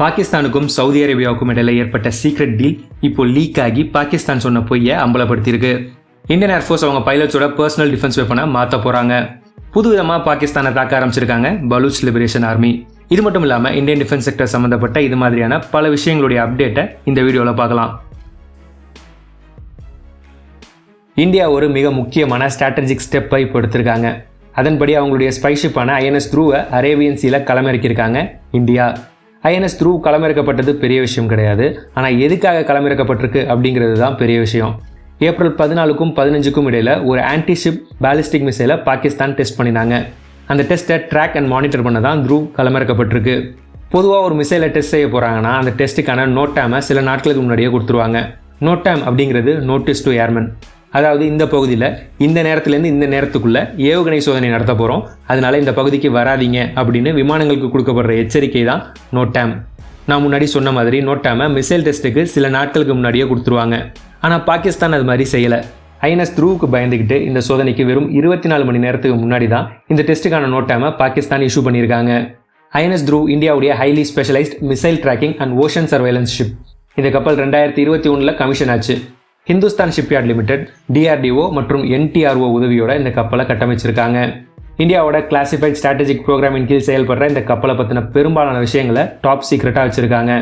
பாகிஸ்தானுக்கும் சவுதி அரேபியாவுக்கும் இடையில ஏற்பட்ட சீக்ரெட் டீல் இப்போ லீக் ஆகி பாகிஸ்தான் சொன்ன பொய்யை அம்பலப்படுத்தியிருக்கு. இந்தியன் ஏர்ஃபோர்ஸ் அவங்க பைலட்ஸோட பர்சனல் டிஃபென்ஸ் வெப்பனை மாற்ற போறாங்க. புது விதமாக பாகிஸ்தானை தாக்க ஆரம்பிச்சிருக்காங்க பலூச் லிபரேஷன் ஆர்மி. இது மட்டும் இல்லாமல் இந்தியன் டிஃபென்ஸ் செக்டர் சம்மந்தப்பட்ட இது மாதிரியான பல விஷயங்களுடைய அப்டேட்டை இந்த வீடியோவில் பார்க்கலாம். இந்தியா ஒரு மிக முக்கியமான ஸ்ட்ராட்டஜிக் ஸ்டெப்பை இப்போ எடுத்திருக்காங்க. அதன்படி அவங்களுடைய ஸ்பைஷிப்பான ஐஎன்எஸ் த்ரூவை அரேபியன் சீல களமிறக்கியிருக்காங்க இந்தியா. ஐஎன்எஸ் த்ரூ களமிறக்கப்பட்டது பெரிய விஷயம் கிடையாது, ஆனால் எதுக்காக களமிறக்கப்பட்டிருக்கு அப்படிங்கிறது தான் பெரிய விஷயம். ஏப்ரல் 14க்கும் 15க்கும் இடையில் ஒரு ஆன்டிஷிப் பாலிஸ்டிக் மிசைலை பாகிஸ்தான் டெஸ்ட் பண்ணினாங்க. அந்த டெஸ்ட்டை ட்ராக் அண்ட் மானிட்டர் பண்ண தான் த்ரூ களமிறக்கப்பட்டிருக்கு. பொதுவாக ஒரு மிசைலை டெஸ்ட் செய்ய போகிறாங்கன்னா அந்த டெஸ்ட்டுக்கான நோட்டாமை சில நாட்களுக்கு முன்னாடியே கொடுத்துருவாங்க. நோட்டாம் அப்படிங்கிறது நோட்டீஸ் டு ஏர்மன். அதாவது இந்த பகுதியில் இந்த நேரத்துலேருந்து இந்த நேரத்துக்குள்ளே ஏவுகணை சோதனை நடத்த போகிறோம், அதனால இந்த பகுதிக்கு வராதிங்க அப்படின்னு விமானங்களுக்கு கொடுக்கப்படுற எச்சரிக்கை தான் நோட்டாம். நான் முன்னாடி சொன்ன மாதிரி நோட்டாமை மிசைல் டெஸ்ட்டுக்கு சில நாட்களுக்கு முன்னாடியே கொடுத்துருவாங்க. ஆனால் பாகிஸ்தான் அது மாதிரி செய்யலை. ஐஎன்எஸ் த்ரூவுக்கு பயந்துக்கிட்டு இந்த சோதனைக்கு வெறும் 24 மணி நேரத்துக்கு முன்னாடி தான் இந்த டெஸ்ட்டுக்கான நோட்டாமை பாகிஸ்தான் இஷ்யூ பண்ணியிருக்காங்க. ஐஎன்எஸ் த்ரூ இந்தியாவுடைய highly specialised missile tracking and ocean surveillance ship. இந்த கப்பல் 2021 கமிஷன் ஆச்சு. ஹிந்துஸ்தான் ஷிப்யார்ட் லிமிடெட், டிஆர்டிஓ மற்றும் என்டிஆர்ஓ உதவியோட இந்த கப்பலை கட்டமைச்சிருக்காங்க. இந்தியாவோட கிளாசிஃபைட் ஸ்ட்ராட்டஜிக் ப்ரோக்ராமின் கீழ் செயல்படுற இந்த கப்பலை பற்றின பெரும்பாலான விஷயங்களை டாப் சீக்ரெட்டாக வச்சுருக்காங்க.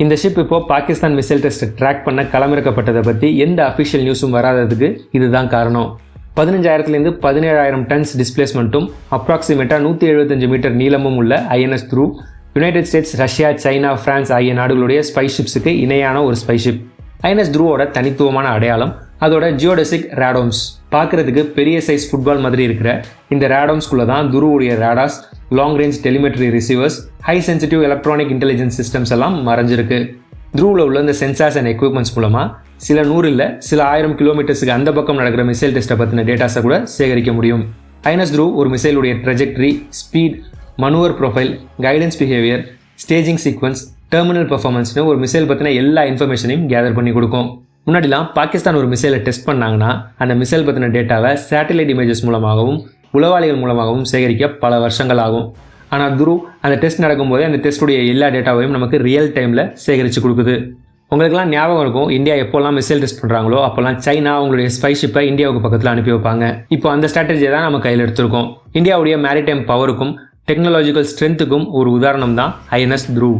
இந்த ஷிப் இப்போ பாகிஸ்தான் மிசைல் டெஸ்ட்டை ட்ராக் பண்ண களமிறக்கப்பட்டதை பற்றி எந்த அஃபிஷியல் நியூஸும் வராததுக்கு இதுதான் காரணம். 15,000 to 17,000 டன்ஸ் டிஸ்பிளேஸ்மெண்ட்டும் அப்ராக்சிமேட்டாக 175 மீட்டர் நீளமும் உள்ள INS through United states, Russia, China, France ஆகிய நாடுகளுடைய ஸ்பைஷிப்ஸுக்கு இணையான ஒரு ஸ்பைஷிப். ஐஎன்எஸ் த்ரூவோட தனித்துவமான அடையாளம் அதோட ஜியோடெசிக் ரேடோம்ஸ். பார்க்குறதுக்கு பெரிய சைஸ் ஃபுட்பால் மாதிரி இருக்கிற இந்த ரேடோம்ஸ்குள்ளே தான் துருவுடைய radars, long range telemetry receivers, high sensitive electronic intelligence systems எல்லாம் மறைஞ்சிருக்கு. த்ரூவில் உள்ள இந்த சென்சார்ஸ் அண்ட் எக்யூப்மெண்ட்ஸ் மூலமாக சில 100 இல்லை சில 1000 கிலோமீட்டர்ஸுக்கு அந்த பக்கம் நடக்கிற மிசைல் டெஸ்ட்டை பற்றின டேட்டாஸை கூட சேகரிக்க முடியும். ஐஎன்எஸ் த்ரூ ஒரு மிசைலுடைய trajectory, speed, manoeuvre profile, guidance behaviour, staging sequence, terminal பர்ஃபார்மன்ஸ்னு ஒரு மிசைல் பற்றின எல்லா இன்ஃபர்மேஷனையும் கேதர் பண்ணி கொடுக்கும். முன்னாடிலாம் பாகிஸ்தான் ஒரு மிசைலை டெஸ்ட் பண்ணாங்கன்னா அந்த மிசைல் பற்றின டேட்டாவை சேட்டலைட் இமேஜஸ் மூலமாகவும் உளவாளிகள் மூலமாகவும் சேகரிக்க பல வருஷங்கள் ஆகும். ஆனால் துரு அந்த டெஸ்ட் நடக்கும்போதே அந்த டெஸ்ட்டுடைய எல்லா டேட்டாவையும் நமக்கு ரியல் டைமில் சேகரித்து கொடுக்குது. உங்களுக்கெல்லாம் ஞாபகம் இருக்கும், இந்தியா எப்போல்லாம் மிசைல் டெஸ்ட் பண்ணுறாங்களோ அப்போல்லாம் சைனா அவங்களுடைய ஸ்பைஷிப்பை இந்தியாவுக்கு பக்கத்தில் அனுப்பி வைப்பாங்க. இப்போ அந்த ஸ்ட்ராட்டஜியை தான் நம்ம கையில் எடுத்திருக்கோம். இந்தியாவுடைய மேரிடைம் பவருக்கும் டெக்னாலஜிக்கல் ஸ்ட்ரென்த்துக்கும் ஒரு உதாரணம் தான் ஐஎன்எஸ் த்ரூ.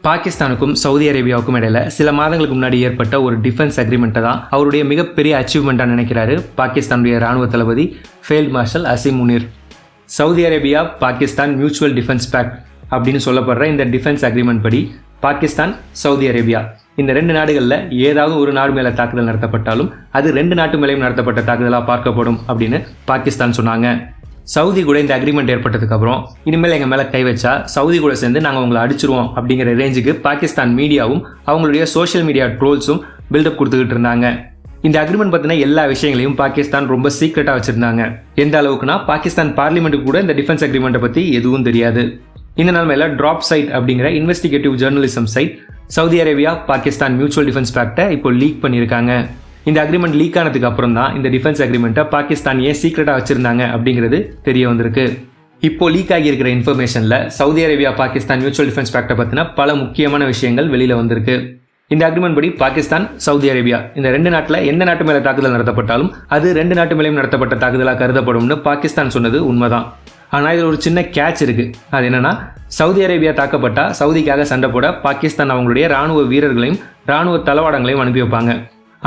பாகிஸ்தானுக்கும் சவுதி அரேபியாவுக்கும் இடையில சில மாதங்களுக்கு முன்னாடி ஏற்பட்ட ஒரு டிஃபென்ஸ் அக்ரிமெண்ட்டை தான் அவருடைய மிகப்பெரிய அச்சீவ்மெண்ட்டாக நினைக்கிறாரு பாகிஸ்தானுடைய ராணுவ தளபதி field marshal Asim Munir. Saudi Arabia Pakistan mutual defence pact அப்படின்னு சொல்லப்படுற இந்த டிஃபென்ஸ் அக்ரிமெண்ட் படி பாகிஸ்தான், சவுதி அரேபியா இந்த 2 நாடுகளில் ஏதாவது ஒரு நாடு மேலே தாக்குதல் நடத்தப்பட்டாலும் அது 2 நாட்டு மேலேயும் நடத்தப்பட்ட தாக்குதலாக பார்க்கப்படும் அப்படின்னு பாகிஸ்தான் சொன்னாங்க. சவுதி கூட இந்த அக்ரிமெண்ட் ஏற்பட்டதுக்கு அப்புறம் இனிமேல் எங்கள் மேலே கை வச்சா சவுதி கூட சேர்ந்து நாங்கள் உங்களை அடிச்சிருவோம் அப்படிங்கிற ரேஞ்சுக்கு பாகிஸ்தான் மீடியாவும் அவங்களுடைய சோஷியல் மீடியா ட்ரோல்ஸும் பில்டப் கொடுத்துக்கிட்டு இருந்தாங்க. இந்த அக்ரிமெண்ட் பற்றின எல்லா விஷயங்களையும் பாகிஸ்தான் ரொம்ப சீக்ரெட்டாக வச்சுருந்தாங்க. எந்த அளவுக்குனா பாகிஸ்தான் பார்லிமெண்ட்டுக்கு கூட இந்த டிஃபென்ஸ் அக்ரிமெண்ட்டை பற்றி எதுவும் தெரியாது. இந்த நிலைமையில் ட்ராப் சைட் அப்படிங்கிற investigative journalism site Saudi Arabia Pakistan mutual defence பேக்டை இப்போ லீக் பண்ணியிருக்காங்க. இந்த அக்ரிமெண்ட் லீக் ஆனதுக்கு அப்புறம் தான் இந்த டிஃபென்ஸ் அக்ரிமெண்ட்டை பாகிஸ்தான் ஏன் சீக்ரெட்டாக வச்சுருந்தாங்க அப்படிங்கிறது தெரிய வந்திருக்கு. இப்போ லீக் ஆகியிருக்கிற இன்ஃபர்மேஷனில் Saudi Arabia Pakistan mutual defence பேக்டை பற்றின பல முக்கியமான விஷயங்கள் வெளியில் வந்திருக்கு. இந்த அக்ரிமெண்ட் படி பாகிஸ்தான், சவுதி அரேபியா இந்த 2 நாட்டில் எந்த நாட்டு மேலே தாக்குதல் நடத்தப்பட்டாலும் அது 2 நாட்டு மேலேயும் நடத்தப்பட்ட தாக்குதலாக கருதப்படும்னு பாகிஸ்தான் சொன்னது உண்மைதான். ஆனால் இதில் ஒரு சின்ன கேட்ச் இருக்குது. அது என்னென்னா, சவுதி அரேபியா தாக்கப்பட்டால் சவுதிக்காக சண்டை போட பாகிஸ்தான் அவங்களுடைய ராணுவ வீரர்களையும் ராணுவ தளவாடங்களையும் அனுப்பி வைப்பாங்க.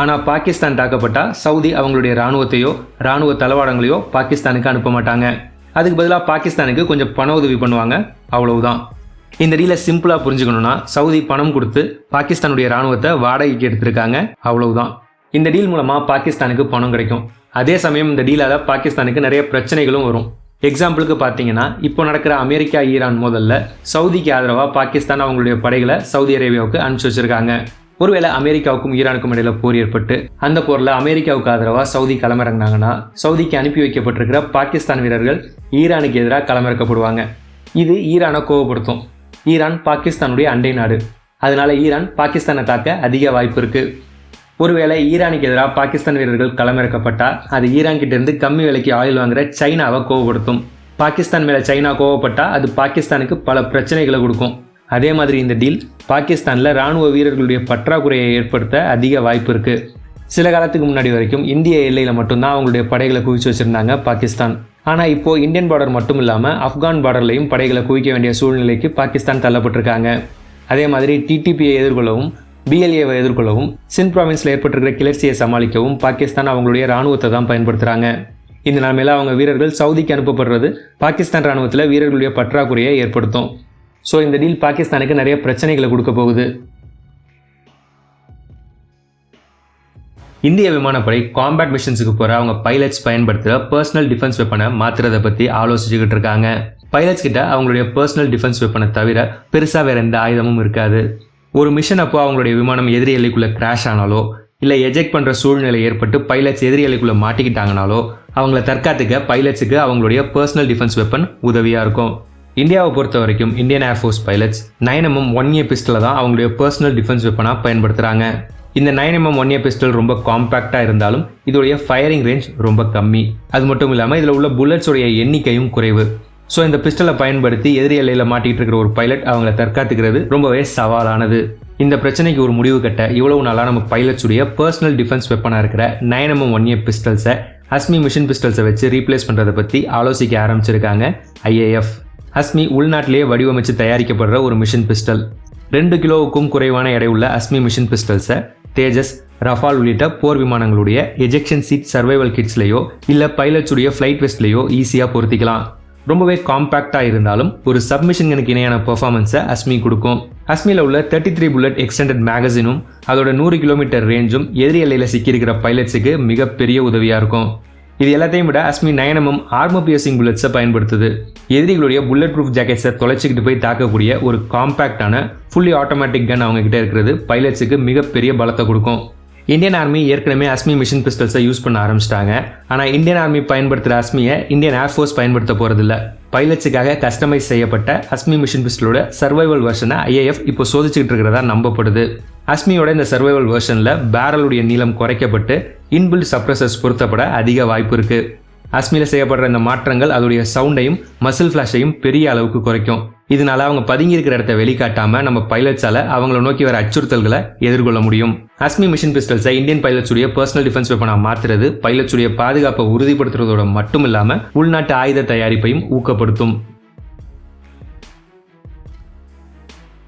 ஆனால் பாகிஸ்தான் தாக்கப்பட்டால் சவுதி அவங்களுடைய இராணுவத்தையோ இராணுவ தளவாடங்களையோ பாகிஸ்தானுக்கு அனுப்ப மாட்டாங்க. அதுக்கு பதிலாக பாகிஸ்தானுக்கு கொஞ்சம் பண உதவி பண்ணுவாங்க, அவ்வளவுதான். இந்த டீலை சிம்பிளாக புரிஞ்சுக்கணுன்னா சவுதி பணம் கொடுத்து பாகிஸ்தானுடைய இராணுவத்தை வாடகைக்கு எடுத்திருக்காங்க, அவ்வளவுதான். இந்த டீல் மூலமாக பாகிஸ்தானுக்கு பணம் கிடைக்கும். அதே சமயம் இந்த டீலால் பாகிஸ்தானுக்கு நிறைய பிரச்சனைகளும் வரும். எக்ஸாம்பிளுக்கு பார்த்தீங்கன்னா, இப்போ நடக்கிற அமெரிக்கா ஈரான் மோதல்ல சவுதிக்கு ஆதரவாக பாகிஸ்தான் அவங்களுடைய படைகளை சவுதி அரேபியாவுக்கு அனுப்பிச்சு வச்சிருக்காங்க. ஒருவேளை அமெரிக்காவுக்கும் ஈரானுக்கும் இடையில போர் ஏற்பட்டு அந்த போரில் அமெரிக்காவுக்கு ஆதரவாக சவுதி களமிறங்கினாங்கன்னா சவுதிக்கு அனுப்பி வைக்கப்பட்டிருக்கிற பாகிஸ்தான் வீரர்கள் ஈரானுக்கு எதிராக களமிறக்கப்படுவாங்க. இது ஈரானை கோவப்படுத்தும். ஈரான் பாகிஸ்தானுடைய அண்டை நாடு, அதனால ஈரான் பாகிஸ்தானை தாக்க அதிக வாய்ப்பு இருக்கு. ஒருவேளை ஈரானுக்கு எதிராக பாகிஸ்தான் வீரர்கள் களமிறக்கப்பட்டால் அது ஈரான் கிட்ட இருந்து கம்மி விலைக்கு ஆயில் வாங்குற சைனாவை கோவப்படுத்தும். பாகிஸ்தான் மேலே சைனா கோவப்பட்டா அது பாகிஸ்தானுக்கு பல பிரச்சனைகளை கொடுக்கும். அதே மாதிரி இந்த டீல் பாகிஸ்தானில் இராணுவ வீரர்களுடைய பற்றாக்குறையை ஏற்படுத்த அதிக வாய்ப்பு இருக்குது. சில காலத்துக்கு முன்னாடி வரைக்கும் இந்திய எல்லையில் மட்டும்தான் அவங்களுடைய படைகளை குவிச்சு வச்சுருந்தாங்க பாகிஸ்தான். ஆனால் இப்போது இந்தியன் பார்டர் மட்டும் இல்லாமல் ஆப்கான் பார்டர்லையும் படைகளை குவிக்க வேண்டிய சூழ்நிலைக்கு பாகிஸ்தான் தள்ளப்பட்டிருக்காங்க. அதே மாதிரி டிடிபியை எதிர்கொள்ளவும் பிஎல்ஏவை எதிர்கொள்ளவும் சிந்த் ப்ராவின்ஸில் ஏற்பட்டிருக்கிற கிளர்ச்சியை சமாளிக்கவும் பாகிஸ்தான் அவங்களுடைய இராணுவத்தை தான் பயன்படுத்துகிறாங்க. இந்த நிலைமையில் அவங்க வீரர்கள் சவுதிக்கு அனுப்பப்படுறது பாகிஸ்தான் இராணுவத்தில் வீரர்களுடைய பற்றாக்குறையை ஏற்படுத்தும். ஸோ இந்த டீல் பாகிஸ்தானுக்கு நிறைய பிரச்சனைகளை கொடுக்க போகுது. இந்திய விமானப்படை காம்பேட் மிஷன்ஸுக்கு போகிற அவங்க பைலட்ஸ் பயன்படுத்துகிற பர்சனல் டிஃபென்ஸ் வெப்பனை மாற்றுறதை பற்றி ஆலோசிச்சுக்கிட்டு இருக்காங்க. பைலட்ஸ் கிட்ட அவங்களுடைய பர்சனல் டிஃபென்ஸ் வெப்பனை தவிர பெருசாக வேறு எந்த ஆயுதமும் இருக்காது. ஒரு மிஷன் அப்போ அவங்களுடைய விமானம் எதிரி எல்லைக்குள்ளே கிராஷ் ஆனாலோ இல்லை எஜெக்ட் பண்ணுற சூழ்நிலை ஏற்பட்டு பைலட்ஸ் எதிரி எல்லைக்குள்ளே மாட்டிக்கிட்டாங்கனாலோ அவங்கள தற்காத்துக்க பைலட்ஸுக்கு அவங்களுடைய பர்சனல் டிஃபென்ஸ் வெப்பன் உதவியாக இருக்கும். இந்தியாவை பொறுத்த வரைக்கும் Indian air force pilots 9mm 1A பிஸ்டலை தான் அவங்களுடைய பர்சனல் டிஃபென்ஸ் வெப்பனாக பயன்படுத்துகிறாங்க. இந்த 9mm 1A பிஸ்டல் ரொம்ப காம்பேக்டாக இருந்தாலும் இதோடைய ஃபயரிங் ரேஞ்ச் ரொம்ப கம்மி. அது மட்டும் இல்லாமல் இதில் உள்ள புல்லட்ஸோடைய எண்ணிக்கையும் குறைவு. ஸோ இந்த பிஸ்டலை பயன்படுத்தி எதிரி எல்லையில் மாட்டிகிட்டு இருக்கிற ஒரு பைலட் அவங்கள தற்காத்துக்கிறது ரொம்பவே சவாலானது. இந்த பிரச்சனைக்கு ஒரு முடிவு கட்ட இவ்வளவு நாளாக நம்ம பைலட்ஸுடைய பர்சனல் டிஃபென்ஸ் வெப்பனாக இருக்கிற 9mm 1A பிஸ்டல்ஸை அஸ்மி மிஷன் பிஸ்டல்ஸை வச்சு ரீப்ளேஸ் பண்ணுறதை பற்றி ஆலோசிக்க ஆரம்பிச்சிருக்காங்க IAF. அஸ்மி உள்நாட்டிலேயே வடிவமைச்சு தயாரிக்கப்படுற ஒரு மிஷன் பிஸ்டல். 2 கிலோவுக்கும் குறைவான எடை உள்ள அஸ்மி மிஷன் பிஸ்டல்ஸை தேஜஸ், ரஃபால் உள்ளிட்ட போர் விமானங்களுடைய எஜெக்ஷன் சீட் சர்வைவல் கிட்ஸ்லையோ இல்லை பைலட்ஸுடைய ஃப்ளைட் வெஸ்ட்லையோ ஈஸியாக பொருத்திக்கலாம். ரொம்பவே காம்பேக்டாக இருந்தாலும் ஒரு சப்மிஷன்களுக்கு இணையான பெர்ஃபார்மன்ஸை அஸ்மி கொடுக்கும். அஸ்மியில் உள்ள 33 புல்லட் எக்ஸ்டெண்டட் மேகசினும் அதோட 100 கிலோமீட்டர் ரேஞ்சும் எதிரி எல்லையில் சிக்கியிருக்கிற பைலட்ஸுக்கு மிகப்பெரிய உதவியாக இருக்கும். இது எல்லாத்தையும் விட அஸ்மி 9mm ஆர்மர் பியர்சிங் புல்லட்ஸை பயன்படுத்துது. எதிரிகளுடைய புல்லட் ப்ரூஃப் ஜாக்கெட்ஸை தொலைச்சிக்கிட்டு போய் தாக்கக்கூடிய ஒரு காம்பேக்டான ஃபுல்லி ஆட்டோமேட்டிக் கன் அவங்க கிட்ட இருக்கிறது பைலட்ஸுக்கு மிகப்பெரிய பலத்தை கொடுக்கும். இந்தியன் ஆர்மி ஏற்கனவே அஸ்மி மிஷன் பிஸ்டல்ஸை யூஸ் பண்ண ஆரம்பிச்சிட்டாங்க. ஆனால் இந்தியன் ஆர்மி பயன்படுத்துகிற அஸ்மியை இந்தியன் ஏர்ஃபோர்ஸ் பயன்படுத்த போகிறதில்ல. பைலட்ஸுக்காக கஸ்டமைஸ் செய்யப்பட்ட அஸ்மி மிஷன் பிஸ்டலோட சர்வைவல் வெர்ஷனை IAF இப்போ சோதிச்சுக்கிட்டு இருக்கிறதா நம்பப்படுது. அஸ்மியோட இந்த சர்வைவல் வெர்ஷனில் பேரலுடைய நீளம் குறைக்கப்பட்டு இன்பில்ட் சப்ரஸர்ஸ் பொருத்தப்பட அதிக வாய்ப்பு இருக்குது. அஸ்மியில் செய்யப்படுற இந்த மாற்றங்கள் அதோடைய சவுண்டையும் மசில் ஃப்ளாஷையும் பெரிய அளவுக்கு குறைக்கும். இதனால அவங்க பதுங்கி இருக்கிற இடத்த வெளிக்காட்டாமல் நம்ம பைலட்ஸால் அவங்கள நோக்கி வர அச்சுறுத்தல்களை எதிர்கொள்ள முடியும். அஸ்மி மிஷன் பிஸ்டல்ஸை இந்தியன் பைலட்ஸுடைய பர்சனல் டிஃபென்ஸ் வெப்பனாக மாற்றுறது பைலட்ஸுடைய பாதுகாப்பை உறுதிப்படுத்துறதோட மட்டும் இல்லாமல் உள்நாட்டு ஆயுத தயாரிப்பையும் ஊக்கப்படுத்தும்.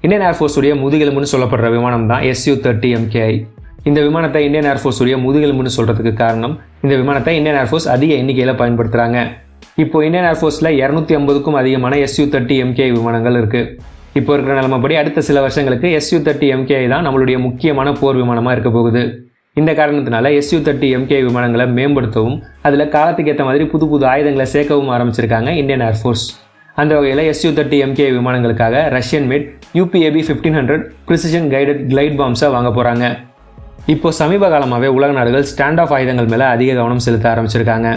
இந்தியன் ஏர்ஃபோர்ஸுடைய முதுகெலும்புன்னு சொல்லப்படுற விமானம் தான் Su-30 MKI. இந்த விமானத்தை இந்தியன் ஏர்ஃபோர்ஸுடைய முதுகெலும்புன்னு சொல்கிறதுக்கு காரணம் இந்த விமானத்தை இந்தியன் ஏர்ஃபோர்ஸ் அதிக எண்ணிக்கையில் பயன்படுத்துகிறாங்க. இப்போ இந்தியன் ஏர்ஃபோர்ஸில் 250க்கும் அதிகமான Su-30 MKI விமானங்கள் இருக்குது. இப்போ இருக்கிற நிலைமைப்படி அடுத்த சில வருஷங்களுக்கு Su-30 MKI தான் நம்மளுடைய முக்கியமான போர் விமானமாக இருக்க போகுது. இந்த காரணத்தினால Su-30 MKI விமானங்களை மேம்படுத்தவும் அதில் காலத்துக்கு ஏற்ற மாதிரி புது புது ஆயுதங்களை சேர்க்கவும் ஆரம்பிச்சிருக்காங்க இந்தியன் ஏர்ஃபோர்ஸ். அந்த வகையில் Su-30 MKI விமானங்களுக்காக Russian made UPAB 1500 precision guided glide பாம்ஸை வாங்க போகிறாங்க. இப்போ சமீப காலமாகவே உலக நாடுகள் ஸ்டாண்ட் ஆஃப் ஆயுதங்கள் மேலே அதிக கவனம் செலுத்த ஆரம்பிச்சிருக்காங்க.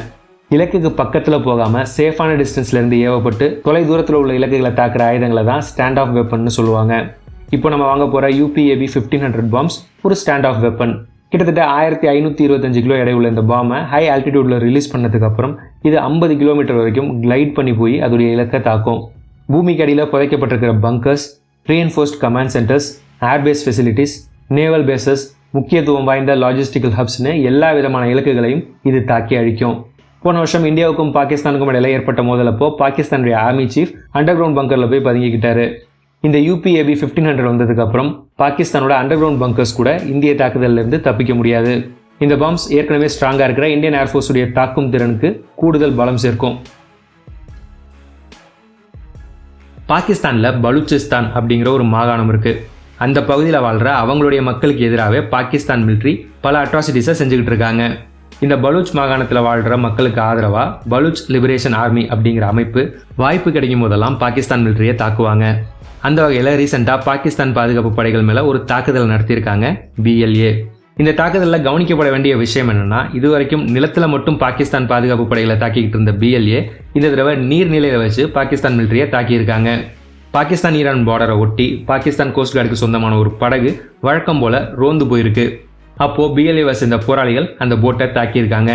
இலக்குக்கு பக்கத்தில் போகாமல் சேஃபான டிஸ்டன்ஸ்லேருந்து ஏவப்பட்டு தொலை தூரத்தில் உள்ள இலக்குகளை தாக்குற ஆயுதங்களை தான் ஸ்டாண்ட் ஆஃப் வெப்பன்னு சொல்லுவாங்க. இப்போ நம்ம வாங்க போகிற UPAB 1500 பாம்ஸ் ஒரு ஸ்டாண்ட் ஆஃப் வெப்பன். கிட்டத்தட்ட 1525 கிலோ எடை உள்ள இந்த பாமை ஹை ஆல்டிடியூடில் ரிலீஸ் பண்ணதுக்கு அப்புறம் இது 50 கிலோமீட்டர் வரைக்கும் கிளைட் பண்ணி போய் அதோடைய இலக்கை தாக்கும். பூமிக்கு அடியில் புதைக்கப்பட்டிருக்கிற bunkers, reinforced command centres, airbase facilities, naval bases, முக்கியத்துவம் வாய்ந்த லாஜிஸ்டிக்கல் ஹப்ஸ்னு எல்லா விதமான இலக்குகளையும் இது தாக்கி அழிக்கும். போன வருஷம் இந்தியாவுக்கும் பாகிஸ்தானுக்கும் இடையில ஏற்பட்ட மோதலப்போ பாகிஸ்தானுடைய ஆர்மி சீஃப் அண்டர் கிரவுண்ட் பங்கரில் போய் பதுங்கிக்கிட்டாரு. இந்த UPAB 1500 வந்ததுக்கு அப்புறம் பாகிஸ்தானோட அண்டர் கிரவுண்ட் பங்கர்ஸ் கூட இந்திய தாக்குதலிருந்து தப்பிக்க முடியாது. இந்த பாம்ஸ் ஏற்கனவே ஸ்ட்ராங்காக இருக்கிற இந்தியன் ஏர்ஃபோர்ஸுடைய தாக்கும் திறனுக்கு கூடுதல் பலம் சேர்க்கும். பாகிஸ்தானில் பலூச்சிஸ்தான் அப்படிங்கிற ஒரு மாகாணம் இருக்குது. அந்த பகுதியில் வாழ்கிற அவங்களுடைய மக்களுக்கு எதிராகவே பாகிஸ்தான் மிலிட்ரி பல அட்ராசிட்டிஸை செஞ்சுக்கிட்டு இருக்காங்க. இந்த பலூச் மாகாணத்தில் வாழ்கிற மக்களுக்கு ஆதரவாக பலூச் லிபரேஷன் ஆர்மி அப்படிங்கிற அமைப்பு வாய்ப்பு கிடைக்கும் போதெல்லாம் பாகிஸ்தான் மிலிட்ரியை தாக்குவாங்க. அந்த வகையில் ரீசெண்டாக பாகிஸ்தான் பாதுகாப்பு படைகள் மேலே ஒரு தாக்குதல் நடத்தியிருக்காங்க BLA. இந்த தாக்குதலில் கவனிக்கப்பட வேண்டிய விஷயம் என்னென்னா, இதுவரைக்கும் நிலத்தில் மட்டும் பாகிஸ்தான் பாதுகாப்பு படைகளை தாக்கிக்கிட்டு இருந்த BLA இந்த தடவை நீர்நிலையில் வச்சு பாகிஸ்தான் மிலிட்ரியை தாக்கியிருக்காங்க. பாகிஸ்தான் ஈரான் பார்டரை ஒட்டி பாகிஸ்தான் கோஸ்ட் கார்டுக்கு சொந்தமான ஒரு படகு வழக்கம் போல் ரோந்து போயிருக்கு. அப்போது BLA சேர்ந்த போராளிகள் அந்த போட்டை தாக்கியிருக்காங்க.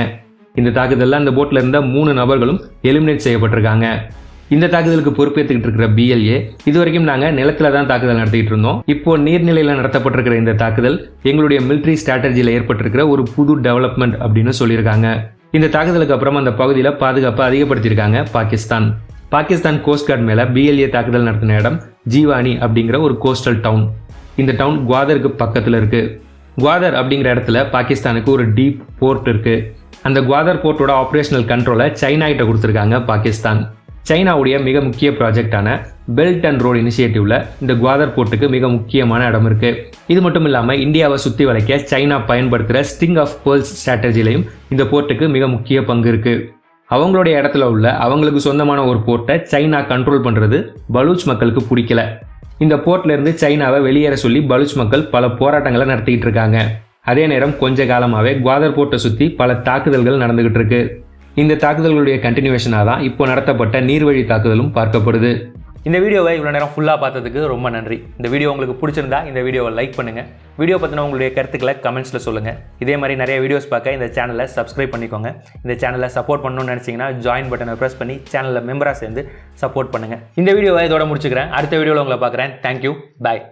இந்த தாக்குதலில் அந்த போட்டில் இருந்த 3 நபர்களும் எலிமினேட் செய்யப்பட்டிருக்காங்க. இந்த தாக்குதலுக்கு பொறுப்பேற்றுக்கிட்டு இருக்கிற BLA இது வரைக்கும் நாங்கள் நிலத்தில் தான் தாக்குதல் நடத்திக்கிட்டு இருந்தோம். இப்போ நீர்நிலையில் நடத்தப்பட்டிருக்கிற இந்த தாக்குதல் எங்களுடைய மிலிட்ரி ஸ்ட்ராட்டஜியில் ஏற்பட்டிருக்கிற ஒரு புது டெவலப்மெண்ட் அப்படின்னு சொல்லியிருக்காங்க. இந்த தாக்குதலுக்கு அப்புறம் அந்த பகுதியில் பாதுகாப்பை அதிகப்படுத்தியிருக்காங்க பாகிஸ்தான் கோஸ்ட் கார்டு மேலே BLA தாக்குதல் நடத்தின இடம் ஜீவானி அப்படிங்கிற ஒரு கோஸ்டல் டவுன். இந்த டவுன் குவாதருக்கு பக்கத்தில் இருக்குது. குவாதர் அப்படிங்கிற இடத்துல பாகிஸ்தானுக்கு ஒரு டீப் போர்ட் இருக்குது. அந்த குவாதர் போர்ட்டோட ஆப்ரேஷனல் கண்ட்ரோலை சைனா கிட்ட கொடுத்துருக்காங்க பாகிஸ்தான். சைனாவுடைய மிக முக்கிய ப்ராஜெக்டான பெல்ட் அண்ட் ரோடு இனிஷியேட்டிவ்ல இந்த குவாதர் போர்ட்டுக்கு மிக முக்கியமான இடம் இருக்குது. இது மட்டும் இல்லாமல் இந்தியாவை சுற்றி வளைக்க சைனா பயன்படுத்துகிற ஸ்டிங் ஆஃப் பேர்ல்ஸ் ஸ்ட்ராட்டஜிலையும் இந்த போர்ட்டுக்கு மிக முக்கிய பங்கு இருக்குது. அவங்களுடைய இடத்துல உள்ள அவங்களுக்கு சொந்தமான ஒரு போர்ட்டை சைனா கண்ட்ரோல் பண்ணுறது பலூச் மக்களுக்கு பிடிக்கல. இந்த போர்ட்லேருந்து சைனாவை வெளியேற சொல்லி பலூச் மக்கள் பல போராட்டங்களை நடத்திக்கிட்டு இருக்காங்க. அதே நேரம் கொஞ்ச காலமாகவே குவாதர் போர்ட்டை சுற்றி பல தாக்குதல்கள் நடந்துகிட்டு இருக்கு. இந்த தாக்குதல்களுடைய கண்டினியூவேஷனாக தான் இப்போ நடத்தப்பட்ட நீர்வழி தாக்குதலும் பார்க்கப்படுது. இந்த வீடியோவை இவ்வளோ நேரம் ஃபுல்லாக பார்த்ததுக்கு ரொம்ப நன்றி. இந்த வீடியோ உங்களுக்கு பிடிச்சிருந்தா இந்த வீடியோவை லைக் பண்ணுங்கள். வீடியோ பற்றின உங்களுடைய கருத்துக்களை கமெண்ட்ஸில் சொல்லுங்கள். இதே மாதிரி நிறைய வீடியோஸ் பார்க்க இந்த சேனலை சப்ஸ்கிரைப் பண்ணிக்கோங்க. இந்த சேனலை சப்போர்ட் பண்ணணும்னு நினச்சிங்கன்னா ஜாயின் பட்டனை ப்ரெஸ் பண்ணி சேனலில் மெம்பராக சேர்ந்து சப்போர்ட் பண்ணுங்கள். இந்த வீடியோவை இதோட முடிச்சுக்கிறேன். அடுத்த வீடியோவில் உங்களை பார்க்குறேன். தேங்க்யூ. பாய்.